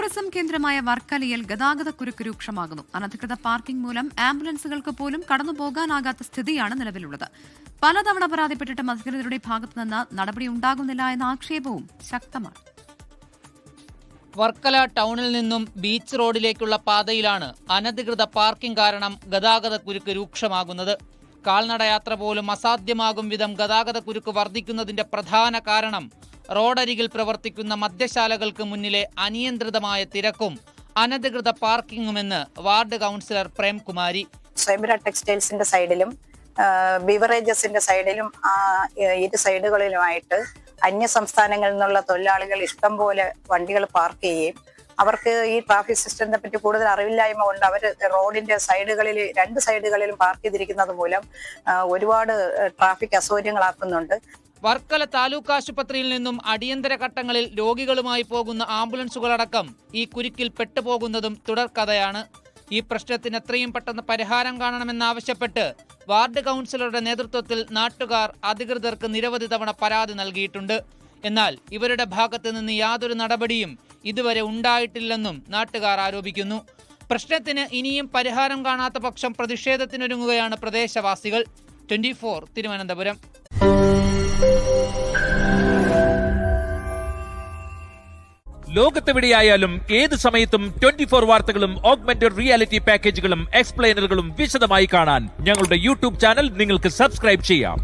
Tourism കേന്ദ്രമായ വർക്കലയിൽ ഗതാഗതക്കുരുക്ക് രൂക്ഷമാകുന്നു. അനധികൃത പാർക്കിംഗ് മൂലം ആംബുലൻസുകൾക്ക് പോലും കടന്നുപോകാനാകാത്ത സ്ഥിതിയാണ് നിലവിലുള്ളത്. പലതവണ പരാതിപ്പെട്ടിട്ടും അധികൃതരുടെ ഭാഗത്തുനിന്ന് നടപടി ഉണ്ടാകുന്നില്ല എന്ന ആക്ഷേപവും ശക്തമാണ്. വർക്കല ടൗണിൽ നിന്നും ബീച്ച് റോഡിലേക്കുള്ള പാതയിലാണ് അനധികൃത പാർക്കിംഗ് കാരണം ഗതാഗതക്കുരുക്ക് രൂക്ഷമാകുന്നത്. കാൽനടയാത്ര പോലും അസാധ്യമാകും വിധം ഗതാഗതക്കുരുക്ക് വർദ്ധിക്കുന്നതിന്റെ പ്രധാന കാരണം റോഡരികിൽ പ്രവർത്തിക്കുന്ന മദ്യശാലകൾക്ക് മുന്നിലെ അനിയന്ത്രിതമായ തിരക്കും അനധികൃത പാർക്കിംഗുമെന്ന് വാർഡ് കൗൺസിലർ പ്രേംകുമാരി. സ്വയംവര ടെക്സ്റ്റൈൽസിന്റെ സൈഡിലും ബിവറേജസിന്റെ സൈഡിലും ഇരു സൈഡുകളിലുമായിട്ട് അന്യ സംസ്ഥാനങ്ങളിൽ നിന്നുള്ള തൊഴിലാളികൾ ഇഷ്ടം പോലെ വണ്ടികൾ പാർക്ക് ചെയ്യുകയും അവർക്ക് ഈ ട്രാഫിക് സിസ്റ്റത്തെ പറ്റി കൂടുതൽ അറിവില്ലായ്മ കൊണ്ട് അവർ റോഡിന്റെ സൈഡുകളിൽ രണ്ട് സൈഡുകളിലും പാർക്ക് ചെയ്തിരിക്കുന്നത് മൂലം ഒരുപാട് ട്രാഫിക് അസൗകര്യങ്ങളാക്കുന്നുണ്ട്. വർക്കല താലൂക്ക് ആശുപത്രിയിൽ നിന്നും അടിയന്തര ഘട്ടങ്ങളിൽ രോഗികളുമായി പോകുന്ന ആംബുലൻസുകളടക്കം ഈ കുരുക്കിൽ പെട്ടുപോകുന്നതും തുടർക്കഥയാണ്. ഈ പ്രശ്നത്തിന് എത്രയും പെട്ടെന്ന് പരിഹാരം കാണണമെന്നാവശ്യപ്പെട്ട് വാർഡ് കൗൺസിലറുടെ നേതൃത്വത്തിൽ നാട്ടുകാർ അധികൃതർക്ക് നിരവധി തവണ പരാതി നൽകിയിട്ടുണ്ട്. എന്നാൽ ഇവരുടെ ഭാഗത്ത് നിന്ന് യാതൊരു നടപടിയും ഇതുവരെ ഉണ്ടായിട്ടില്ലെന്നും നാട്ടുകാർ ആരോപിക്കുന്നു. പ്രശ്നത്തിന് ഇനിയും പരിഹാരം കാണാത്ത പക്ഷം പ്രതിഷേധത്തിനൊരുങ്ങുകയാണ് പ്രദേശവാസികൾ. 24 തിരുവനന്തപുരം. ലോകത്തെവിടെയായാലും ഏത് സമയത്തും 24 വാർത്തകളും ഓഗ്മെന്റഡ് റിയാലിറ്റി പാക്കേജുകളും എക്സ്പ്ലെയിനറുകളും വിശദമായി കാണാൻ ഞങ്ങളുടെ യൂട്യൂബ് ചാനൽ നിങ്ങൾക്ക് സബ്സ്ക്രൈബ് ചെയ്യാം.